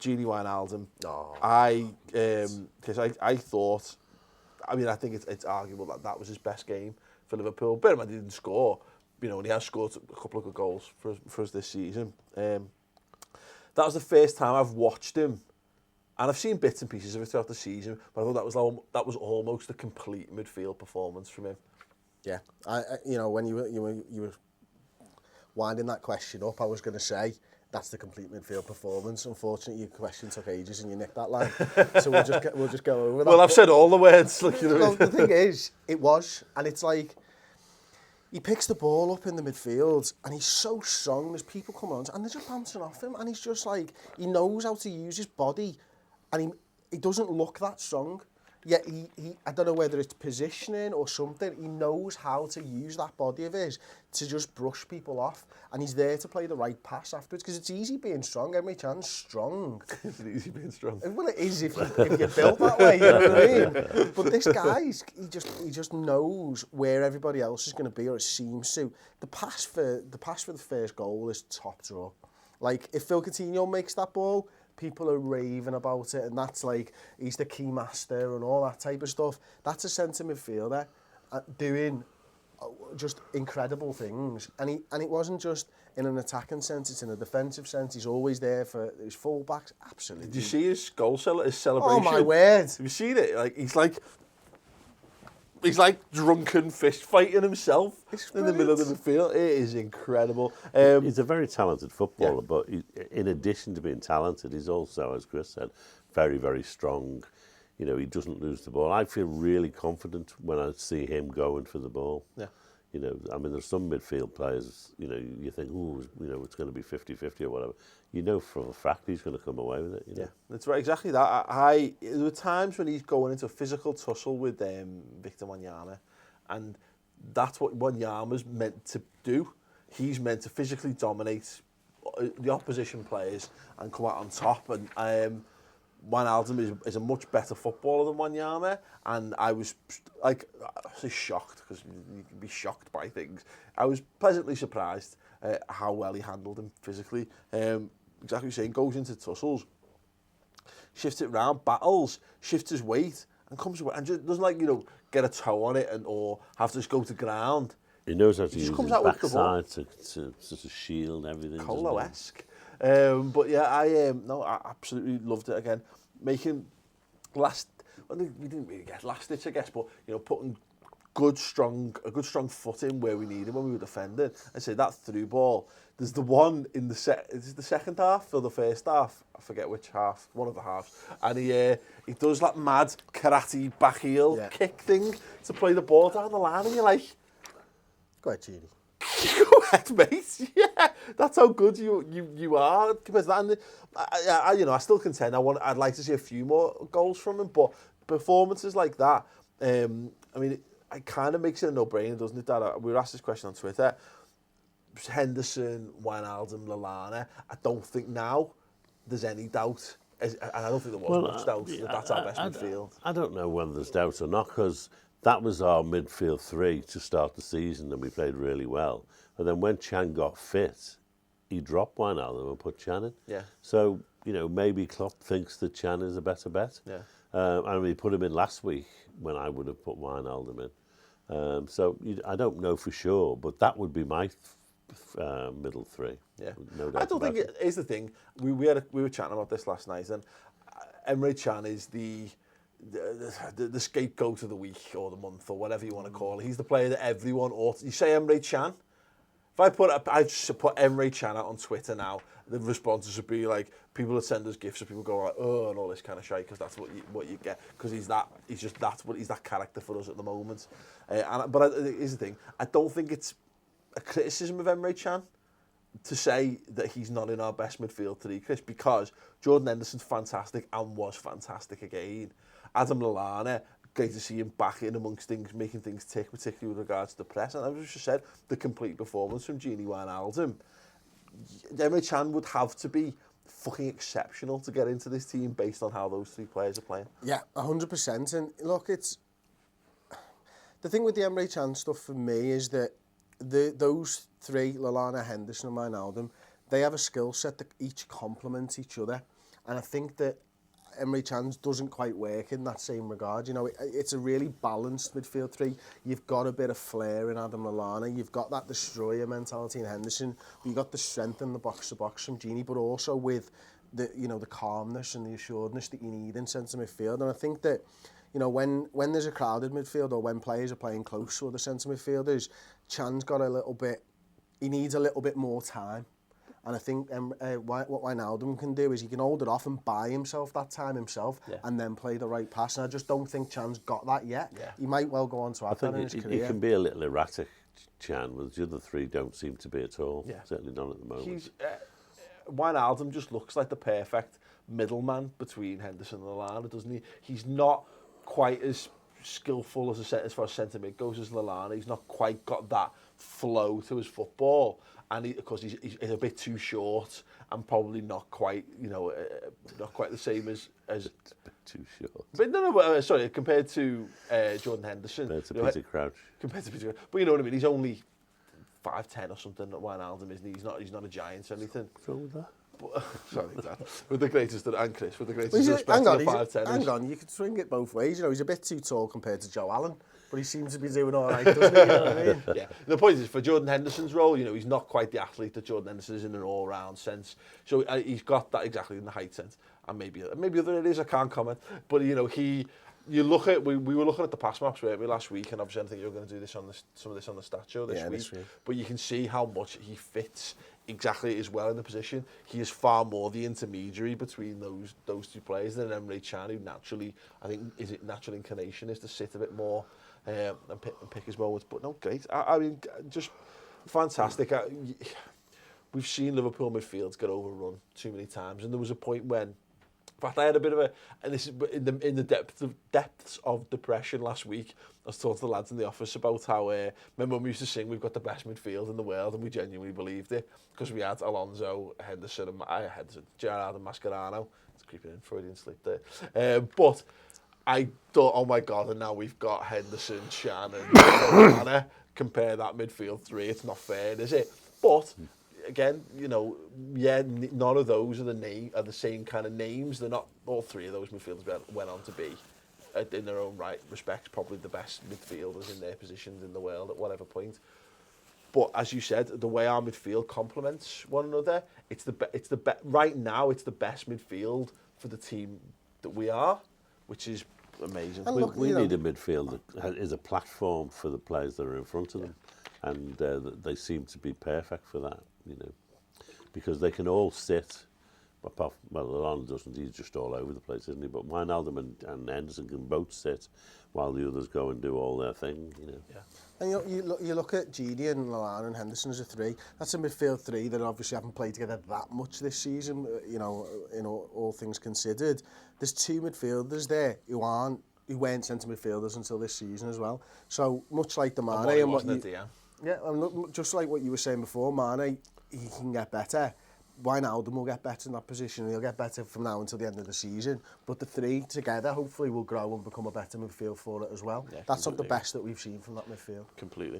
Gini Wijnaldum. Oh, Because I thought, I mean, I think it's arguable that was his best game for Liverpool. Bear in mind, he didn't score, and he has scored a couple of good goals for us this season. That was the first time I've watched him, and I've seen bits and pieces of it throughout the season, but I thought that was almost a complete midfield performance from him. Yeah, when you were winding that question up, I was going to say that's the complete midfield performance. Unfortunately, your question took ages and you nicked that line, so we'll just go over that. Well, I've said all the words. Well, the thing is, it was, and it's like he picks the ball up in the midfield, and he's so strong. There's people coming on, and they're just bouncing off him, and he's just like, he knows how to use his body, and he doesn't look that strong. Yet he I don't know whether it's positioning or something, he knows how to use that body of his to just brush people off, and he's there to play the right pass afterwards, because it's easy being strong. Emre Can's strong. It's easy being strong. Well, it is if you're built that way, you know what I mean? But this guy, he just knows where everybody else is going to be, or it seems to. The pass for the first goal is top draw. Like, if Phil Coutinho makes that ball, people are raving about it, and that's like, he's the key master and all that type of stuff. That's a centre midfielder doing just incredible things. And it wasn't just in an attacking sense, it's in a defensive sense. He's always there for his full-backs. Absolutely. Did you see his celebration? Oh, my word. Have you seen it? Like, he's like drunken fist fighting himself in the middle of the midfield. It is incredible. He's a very talented footballer, but in addition to being talented, he's also, as Chris said, very, very strong. He doesn't lose the ball. I feel really confident when I see him going for the ball. Yeah. I mean, there's some midfield players, you think, it's going to be 50-50 or whatever. For a fact he's going to come away with it. Yeah, that's right, exactly that. There were times when he's going into a physical tussle with Victor Wanyama, and that's what Wanyama's meant to do. He's meant to physically dominate the opposition players and come out on top. And Wijnaldum is a much better footballer than Wanyama, and I was like, I say shocked, because you can be shocked by things. I was pleasantly surprised how well he handled him physically. Exactly what you're saying, goes into tussles, shifts it round, battles, shifts his weight, and comes away, and just doesn't get a toe on it or have to just go to ground. He knows how to use his backside to sort of shield everything. Colo-esque. But yeah, I absolutely loved it again. Making we didn't really get last ditch, I guess, but putting a good strong foot in where we needed when we were defending. I say that through ball. There's the one in is it the second half or the first half? I forget which half. One of the halves. And he does that mad karate back heel kick thing to play the ball down the line, and you're like, go ahead, Gini. Go ahead, mate. Yeah, that's how good you are. Compared to that, and I still contend. I'd like to see a few more goals from him, but performances like that, I mean, it kind of makes it a no-brainer, doesn't it? That we were asked this question on Twitter. Henderson, Wijnaldum, Lallana. I don't think now there's any doubt, and I don't think there was much doubt that that's our best midfield. I don't know whether there's doubt or not, because that was our midfield three to start the season, and we played really well. And then when Can got fit, he dropped Wijnaldum and put Can in. Yeah. So, maybe Klopp thinks that Can is a better bet. Yeah. And he put him in last week when I would have put Wijnaldum in. So I don't know for sure, but that would be my middle three. Yeah. No doubt. I don't think it is the thing. We were chatting about this last night, and Emre Can is the scapegoat of the week or the month or whatever you want to call it. He's the player that everyone ought to. You say Emre Can. If I just put Emre Can out on Twitter now, the responses would be like, people would send us gifts and people go like, oh, and all this kind of shit, because that's what you get, because he's that character for us at the moment. But here's the thing, I don't think it's a criticism of Emre Can to say that he's not in our best midfield three, Chris, because Jordan Henderson's fantastic and was fantastic again. Adam Lallana, great to see him back in amongst things, making things tick, particularly with regards to the press. And as I just said, the complete performance from Gini Wijnaldum. Emre Can would have to be fucking exceptional to get into this team based on how those three players are playing. Yeah, 100%. And look, it's the thing with the Emre Can stuff for me is that those three, Lallana, Henderson and Wijnaldum, they have a skill set that each complement each other. And I think that Emre Can's doesn't quite work in that same regard. You know, it's a really balanced midfield three. You've got a bit of flair in Adam Lallana. You've got that destroyer mentality in Henderson. But you've got the strength in the box-to-box from Gini, but also with the, you know, the calmness and the assuredness that you need in centre midfield. And I think that, you know, when there's a crowded midfield or when players are playing close to other centre midfielders, Can's got a little bit, he needs a little bit more time. And I think what Wijnaldum can do is he can hold it off and buy himself that time himself and then play the right pass. And I just don't think Can's got that yet. Yeah. He might well go on to have that in his career. He can be a little erratic, Can, but the other three don't seem to be at all. Yeah. Certainly not at the moment. Wijnaldum just looks like the perfect middleman between Henderson and Lallana, doesn't he? He's not quite as skillful as far as centre mid goes as Lallana. He's not quite got that flow to his football. And of course, he's a bit too short and probably not quite, you know, not quite the same as. It's a bit too short. But no, sorry, compared to Jordan Henderson. Compared to Peter Crouch. Compared to Peter Crouch. But you know what I mean? He's only 5'10" or something at Wijnaldum, isn't he? He's not a giant or anything. What's wrong with that? But, sorry, Dad. With the greatest, and Chris, with the greatest respect to the 5'10". Hang on, you could swing it both ways. You know, he's a bit too tall compared to Joe Allen. But he seems to be doing all right, doesn't he? You know what I mean? Yeah. The point is, for Jordan Henderson's role, you know, he's not quite the athlete that Jordan Henderson is in an all-round sense. So he's got that exactly in the height sense. And maybe other it is, I can't comment. But, you know, you look at, we were looking at the pass maps, weren't we, last week, and obviously I think you were going to do this on some of this on the stat show this week. But you can see how much he fits exactly as well in the position. He is far more the intermediary between those two players than Emre Can, who naturally, I think, natural inclination is to sit a bit more and pick his moments. But no, great. I mean, just fantastic. We've seen Liverpool midfields get overrun too many times, and there was a point when, in fact, I had a bit of and this is in the depths of depression last week. I was talking to the lads in the office about how my mum used to sing, "We've got the best midfield in the world," and we genuinely believed it because we had Alonso, Henderson, and Gerrard and Mascherano. It's creeping in, Freudian slip there. But I thought, oh my God, and now we've got Henderson, Can, and Lallana. Compare that midfield three. It's not fair, is it? But again, you know, none of those are the same kind of names. They're not. All three of those midfielders went on to be, in their own right respects, probably the best midfielders in their positions in the world at whatever point. But as you said, the way our midfield complements one another, right now it's the best midfield for the team that we are, which is amazing. We need a midfield that is a platform for the players that are in front of them, and they seem to be perfect for that. You know, because they can all sit. Well, Lallana doesn't. He's just all over the place, isn't he? But Wijnaldum and Henderson can both sit while the others go and do all their thing. You know. Yeah. And you look at Gini and Lallana and Henderson as a three. That's a midfield three that obviously haven't played together that much this season. You know, all things considered, there's two midfielders there who weren't centre midfielders until this season as well. So much like the Mane and what and just like what you were saying before, Mane, he can get better. Wijnaldum will get better in that position. He'll get better from now until the end of the season. But the three together hopefully will grow and become a better midfield for it as well. Yeah, that's not the best that we've seen from that midfield. Completely.